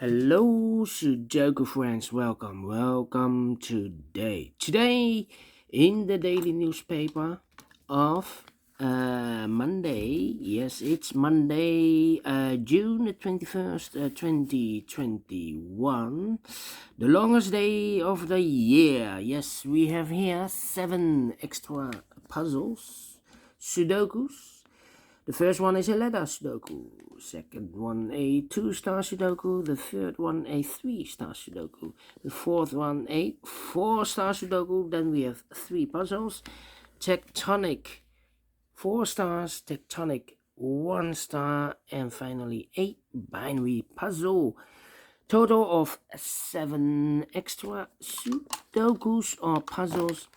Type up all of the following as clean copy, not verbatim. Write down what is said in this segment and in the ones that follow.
Hello, Sudoku friends. Welcome today in the daily newspaper of Monday. Yes, it's Monday, June the 21st, 2021, the longest day of the year. Yes, we have here 7 extra puzzles, Sudokus. The first one is a letter Sudoku, second one a 2-star Sudoku, the third one a 3-star Sudoku, the fourth one a 4-star Sudoku. Then we have 3 puzzles, tectonic 4 stars, tectonic 1 star, and finally a binary puzzle. Total of 7 extra Sudokus or puzzles,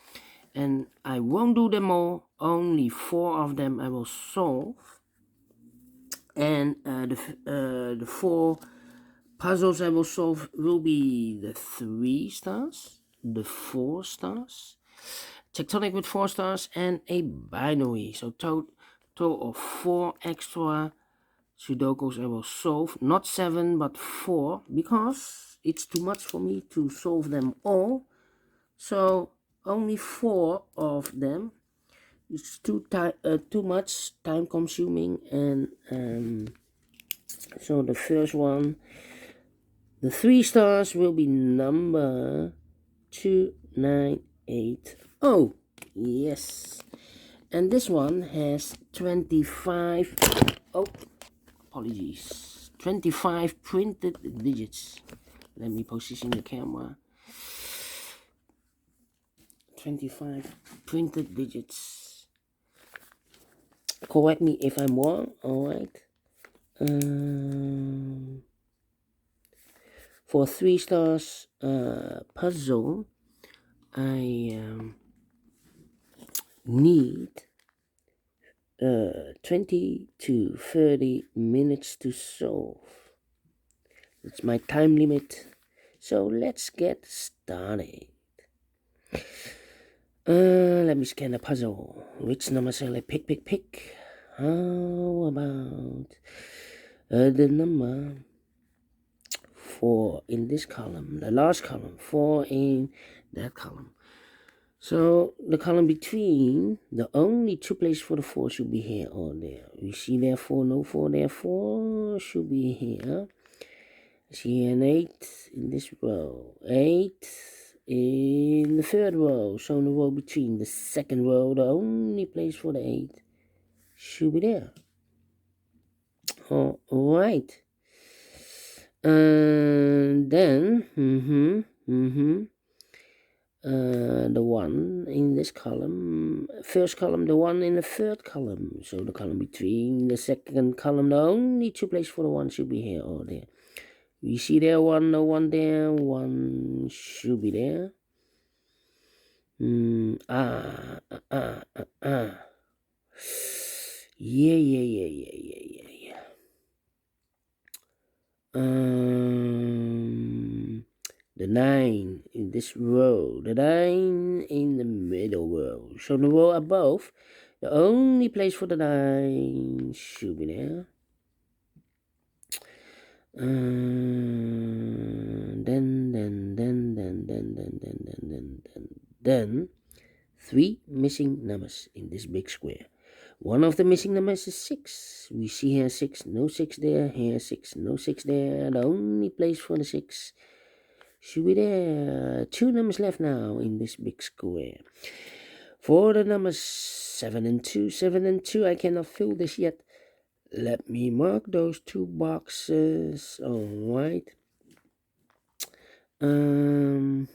and I won't do them all, only 4 of them I will solve. And the 4 puzzles I will solve will be the 3 stars, the 4 stars, tectonic with 4 stars, and a binary. So total of 4 extra Sudokus I will solve, not 7 but 4, because it's too much for me to solve them all. So only 4 of them. It's too much time consuming, and so the first one, the 3 stars, will be number 2980. Yes, and this one has 25 apologies, 25 printed digits. Let me position the camera. 25 printed digits. Correct me if I'm wrong. All right. For 3 stars puzzle, I need 20 to 30 minutes to solve. It's my time limit. So let's get started. Let me scan the puzzle. Which number shall I pick? How about the number 4 in this column, the last column, 4 in that column. So the column between, the only 2 places for the 4 should be here or there. You see there 4, no 4, there 4 should be here. I see an 8 in this row, 8 in the third row. So in the row between the second row, the only place for the 8 should be there. All right. And then the 1 in this column, first column, the 1 in the third column. So the column between the second column, the only 2 places for the 1 should be here or there. You see there 1, no 1 there, 1 should be there. Yeah. The 9 in this row, the 9 in the middle row. So the row above, the only place for the 9 should be there. Then 3 missing numbers in this big square. One of the missing numbers is 6. We see here 6, no 6 there. Here 6, no 6 there. The only place for the 6 should be there. 2 numbers left now in this big square. For the numbers 7 and 2, I cannot fill this yet. Let me mark those 2 boxes. All right. Then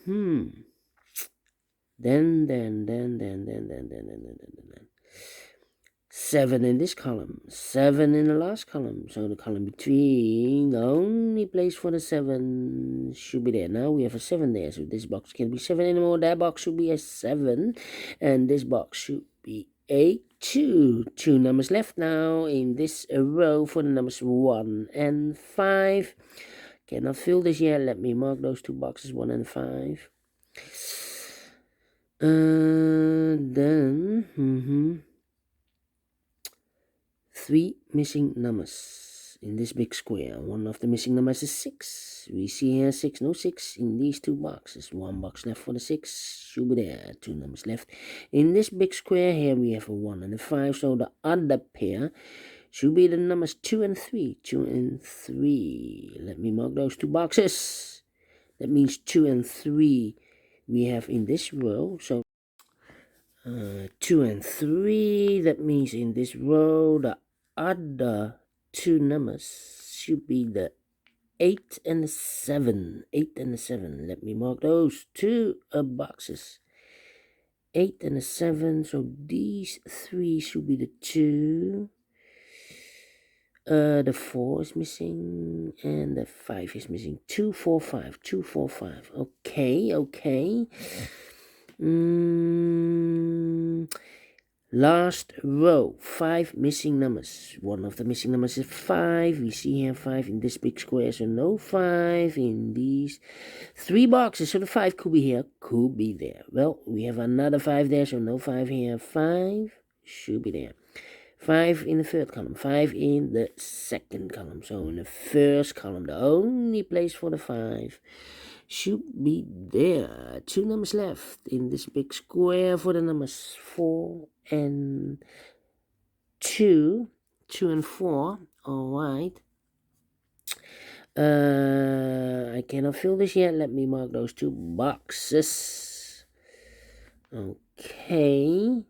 7 in this column, 7 in the last column. So the column between, the only place for the 7 should be there. Now we have a 7 there, so this box can't be 7 anymore. That box should be a 7, and this box should be a 2. 2 numbers left now in this row for the numbers 1 and 5. Cannot fill this yet. Let me mark those 2 boxes, 1 and 5. Then 3 missing numbers in this big square. One of the missing numbers is 6. We see here 6, no 6 in these two boxes. One box left for the 6. Should be there. Two numbers left. In this big square here we have a 1 and a 5. So the other pair should be the numbers 2 and 3. 2 and 3. Let me mark those two boxes. That means 2 and 3 we have in this row. So 2 and 3. That means in this row the other two numbers should be the 8 and the 7. 8 and the 7. Let me mark those two boxes. 8 and the 7. So these 3 should be the 2. The 4 is missing and the 5 is missing. 2, 4, 5. 2, 4, 5. Okay. Last row, 5 missing numbers. One of the missing numbers is 5. We see here 5 in this big square, so no 5 in these 3 boxes. So the 5 could be here, could be there. Well, we have another 5 there, so no 5 here. 5 should be there. 5 in the third column, 5 in the second column. So in the first column, the only place for the 5 should be there. 2 numbers left in this big square for the numbers 4 and 2. 2 and 4. Alright. I cannot fill this yet. Let me mark those 2 boxes. Okay.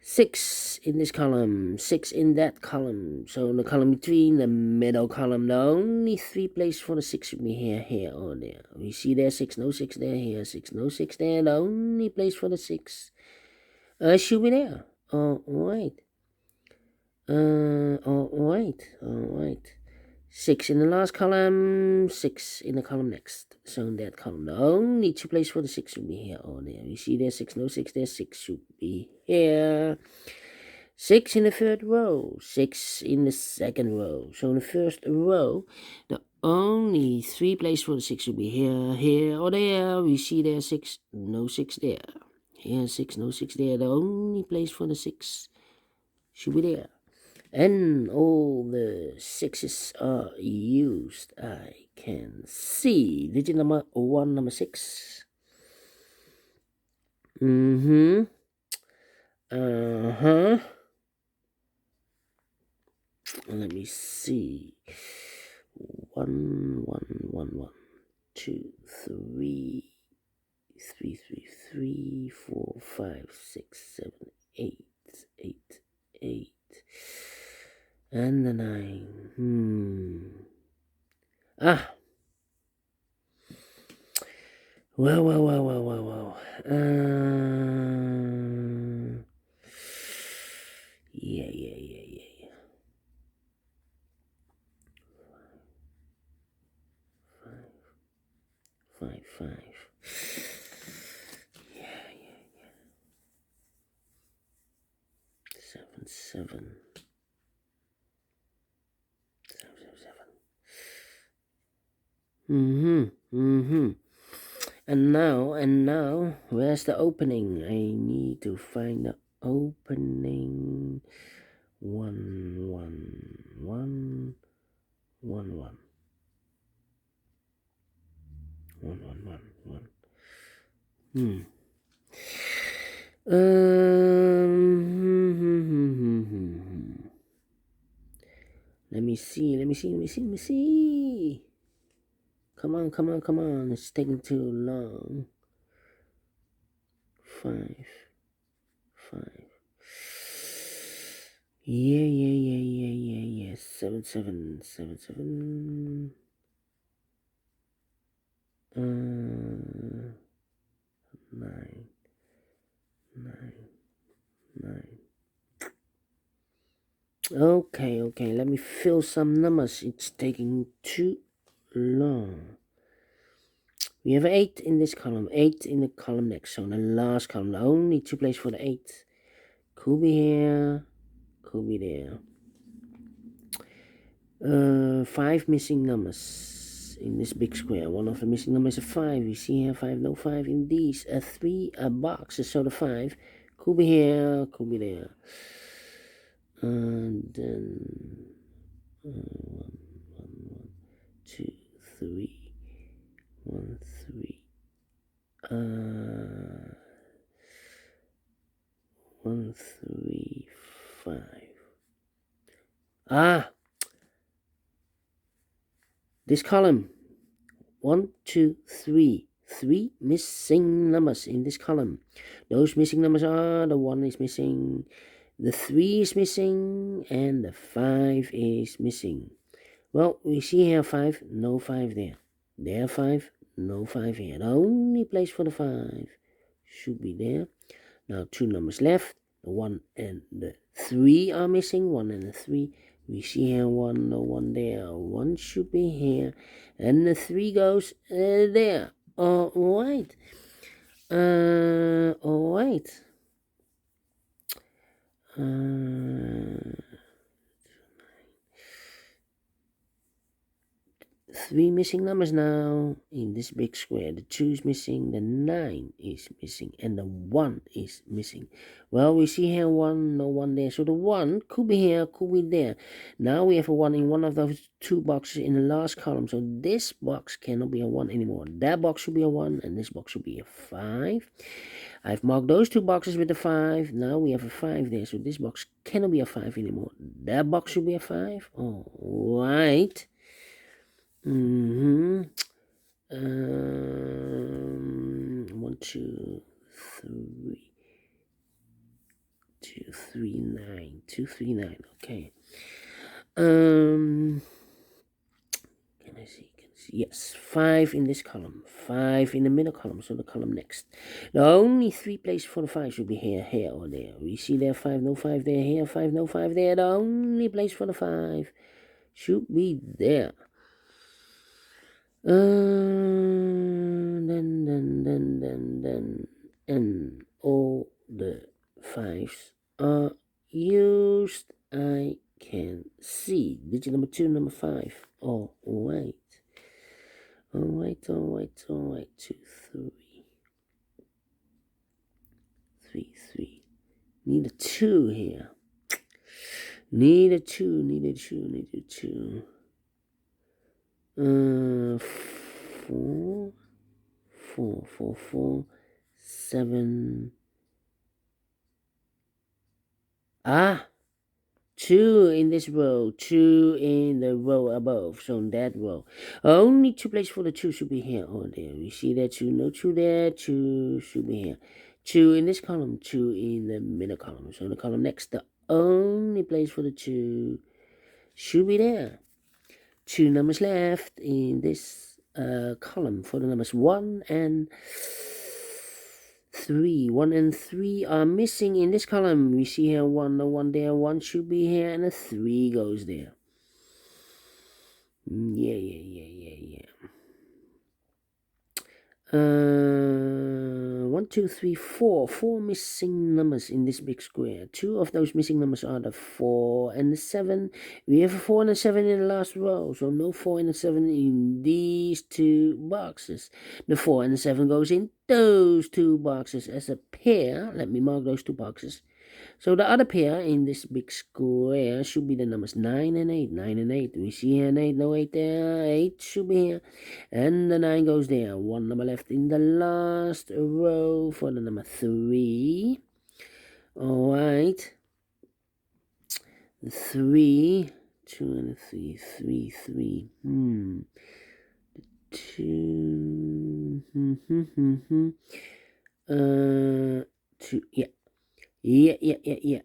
6 in this column, 6 in that column. So in the column between, the middle column, the only 3 places for the 6 should be here, or there. We see there 6, no 6 there, here 6, no 6 there. The only place for the 6 should be there. Alright. 6 in the last column, 6 in the column next. So in that column, the only 2 places for the 6 should be here or there. You see there 6, no 6 there, 6 should be here. 6 in the third row, 6 in the second row. So in the first row, the only 3 places for the 6 should be here or there. We see there 6, no 6 there. Here 6, no 6 there. The only place for the 6 should be there. And all the 6s are used. I can see. Digit number 1, number 6. Let me see. 1, 1, 1, 1, 2, 3, 3, 3, 3, 4, 5, 6, 7, 8, 8, 8. And the 9. Well. Yeah. 5. Yeah. 7. 7. And now, where's the opening? I need to find the opening. 1, 1, 1, 1, 1. 1, 1, 1, 1. Let me see. Come on. It's taking too long. 5. Yeah. 7. 9. Okay. Let me fill some numbers. It's taking too long. We have 8 in this column, 8 in the column next. So in the last column, the only 2 places for the 8. Could be here, could be there. 5 missing numbers in this big square. One of the missing numbers is 5. We see here 5, no 5 in these 3 boxes. So the 5 Could be here, could be there. And then 1, 2, 3, 1, 3. 1, 3, 5. This column. 1, 2, 3. 3 missing numbers in this column. Those missing numbers are the 1 is missing, the 3 is missing, and the 5 is missing. Well, we see here 5, no 5 there. There 5, no 5 here. The only place for the 5 should be there. Now 2 numbers left. The 1 and the 3 are missing. 1 and the 3. We see here 1, no 1 there. 1 should be here. And the 3 goes there. Alright. Alright. 3 missing numbers now in this big square. The 2 is missing, the 9 is missing, and the 1 is missing. Well, we see here 1, no 1 there. So the 1 could be here, could be there. Now we have a 1 in one of those 2 boxes in the last column. So this box cannot be a 1 anymore. That box should be a 1, and this box should be a 5. I've marked those 2 boxes with a 5. Now we have a 5 there. So this box cannot be a 5 anymore. That box should be a 5. All right. 1, 2, 3, 2, 3, 9, 2, 3, 9. Okay. Can I see? Yes, 5 in this column, 5 in the middle column, so the column next. The only 3 places for the 5 should be here, here, or there. We see there 5, no 5 there, here 5, no 5 there. The only place for the 5 should be there. And all the 5s are used. I can see digit number 2, number 5. All right. 2, 3. 3. Need a 2 here. Need a 2. 4, 7. 2 in this row, 2 in the row above, so in that row. Only 2 places for the 2 should be here or there. We see that 2, no 2 there, 2 should be here. 2 in this column, 2 in the middle column. So in the column next, the only place for the 2 should be there. 2 numbers left in this column for the numbers 1 and 3. 1 and 3 are missing in this column. We see here 1, no 1 there. 1 should be here, and a 3 goes there. Yeah. 1, 2, 3, 4. 4 missing numbers in this big square. 2 of those missing numbers are the 4 and the 7. We have a 4 and a 7 in the last row, so no 4 and a 7 in these 2 boxes. The 4 and the 7 goes in those 2 boxes as a pair. Let me mark those 2 boxes. So the other pair in this big square should be the numbers 9 and 8. 9 and 8. We see here an 8, no 8 there. 8 should be here. And the 9 goes there. 1 number left in the last row for the number 3. Alright. 3. 2 and 3. 3. 2. 2. Yeah.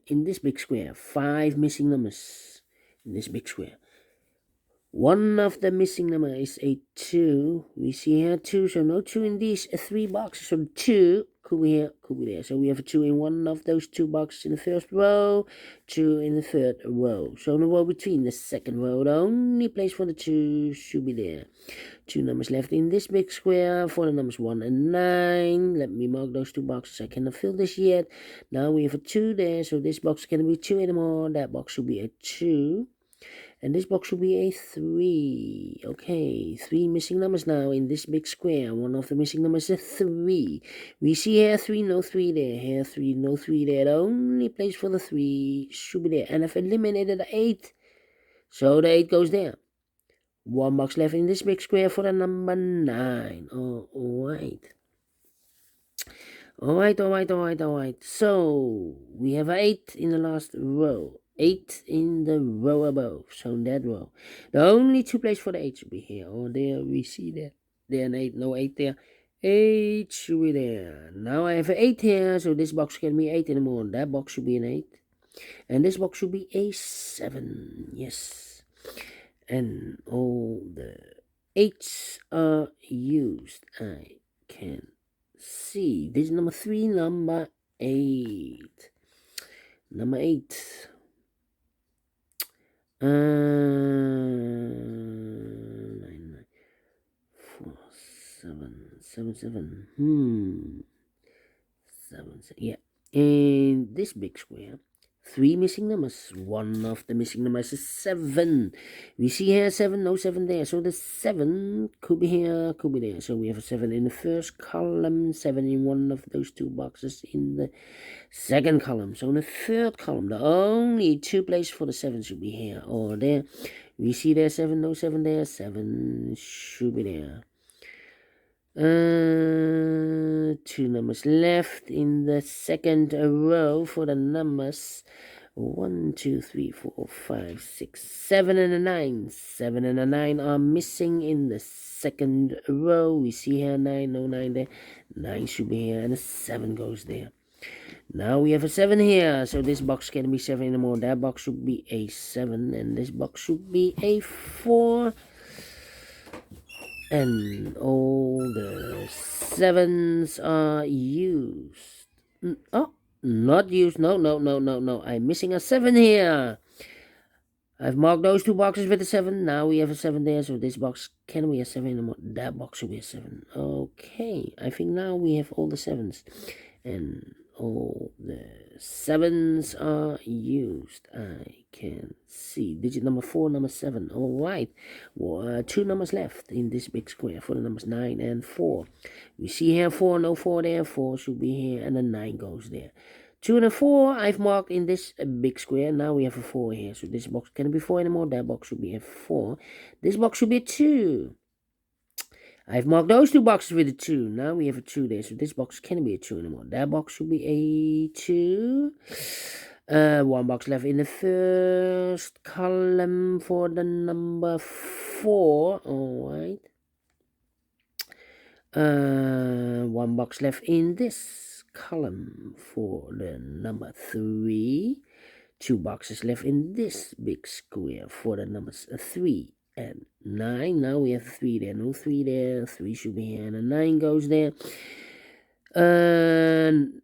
In this big square, 5 missing numbers in this big square. One of the missing number is a 2. We see here 2, so no 2 in these 3 boxes. So 2 could be here, could be there. So we have a 2 in one of those 2 boxes in the first row, 2 in the third row. So in the row between the second row, the only place for the 2 should be there. 2 numbers left in this big square for the numbers 1 and 9. Let me mark those 2 boxes. I cannot fill this yet. Now we have a 2 there, so this box cannot be 2 anymore. That box should be a 2. And this box should be a 3. Okay, 3 missing numbers now in this big square. One of the missing numbers is a 3. We see here 3, no 3 there. Here 3, no 3 there. The only place for the 3 should be there. And I've eliminated the 8. So the 8 goes there. 1 box left in this big square for the number 9. Alright. Alright. So we have an 8 in the last row. 8 in the row above. So in that row. The only 2 places for the 8 should be here. Or there we see there. There an 8. No 8 there. 8 should be there. Now I have an 8 here. So this box can be 8 anymore. That box should be an 8. And this box should be a 7. Yes. And all the 8s are used. I can see. This is number 3, number 8. Number 8. 9, 9, 4, 7, 7, 7. 7, 7. Yeah. In this big square, 3 missing numbers. One of the missing numbers is 7. We see here 7, no 7 there. So the 7 could be here, could be there. So we have a 7 in the first column, 7 in one of those 2 boxes in the second column. So in the third column, the only 2 places for the 7 should be here or there. We see there 7, no 7 there. 7 should be there. 2 numbers left in the second row for the numbers 1, 2, 3, 4, 5, 6, 7 and a 9. 7 and a 9 are missing in the second row. We see here 9, no 9 there. 9 should be here and a 7 goes there. Now we have a 7 here, so this box can't be 7 anymore. That box should be a 7 and this box should be a 4. And all the 7s are used. Oh, not used. No. I'm missing a 7 here. I've marked those 2 boxes with a 7. Now we have a 7 there, so this box can be a 7 anymore. That box should be a 7. Okay, I think now we have all the 7s. And all the 7s are used. I can see digit number 4, number 7. All right. Well, 2 numbers left in this big square for the numbers 9 and 4. We see here 4, no 4 there. 4 should be here, and the 9 goes there. 2 and a 4 I've marked in this big square. Now we have a 4 here. So this box can't be 4 anymore. That box should be a 4. This box should be a 2. I've marked those 2 boxes with a 2. Now we have a 2 there. So this box can't be a 2 anymore. That box should be a 2. 1 box left in the first column for the number 4. Alright. 1 box left in this column for the number 3. 2 boxes left in this big square for the numbers 3 and 9. Now we have 3 there, no 3 there. 3 should be here and a 9 goes there. And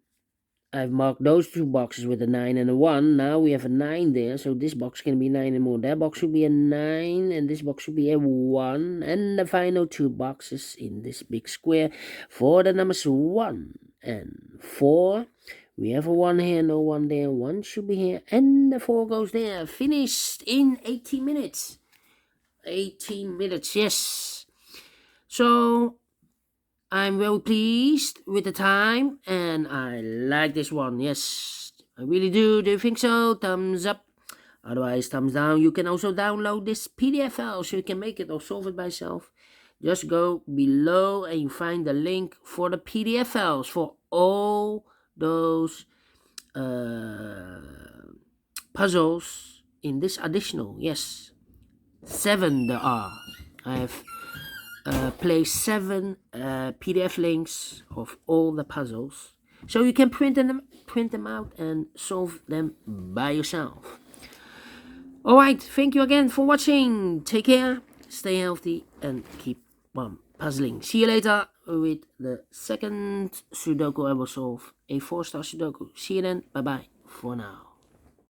I've marked those 2 boxes with a 9 and a 1. Now we have a 9 there, so this box can be 9 anymore. That box should be a 9 and this box should be a 1. And the final 2 boxes in this big square for the numbers 1 and 4. We have a 1 here, no 1 there. 1 should be here and the 4 goes there. Finished in 18 minutes. 18 minutes, yes. So I'm very pleased with the time and I like this one. Yes, I really do. Do you think so? Thumbs up. Otherwise, thumbs down. You can also download this PDF file so you can make it or solve it by yourself. Just go below and you find the link for the PDF files for all those puzzles in this additional. Yes, 7 there are. I have placed 7 PDF links of all the puzzles, so you can print them out and solve them by yourself. Alright, thank you again for watching. Take care, stay healthy, and keep on puzzling. See you later with the second Sudoku I will solve, a 4-star Sudoku. See you then, bye bye for now.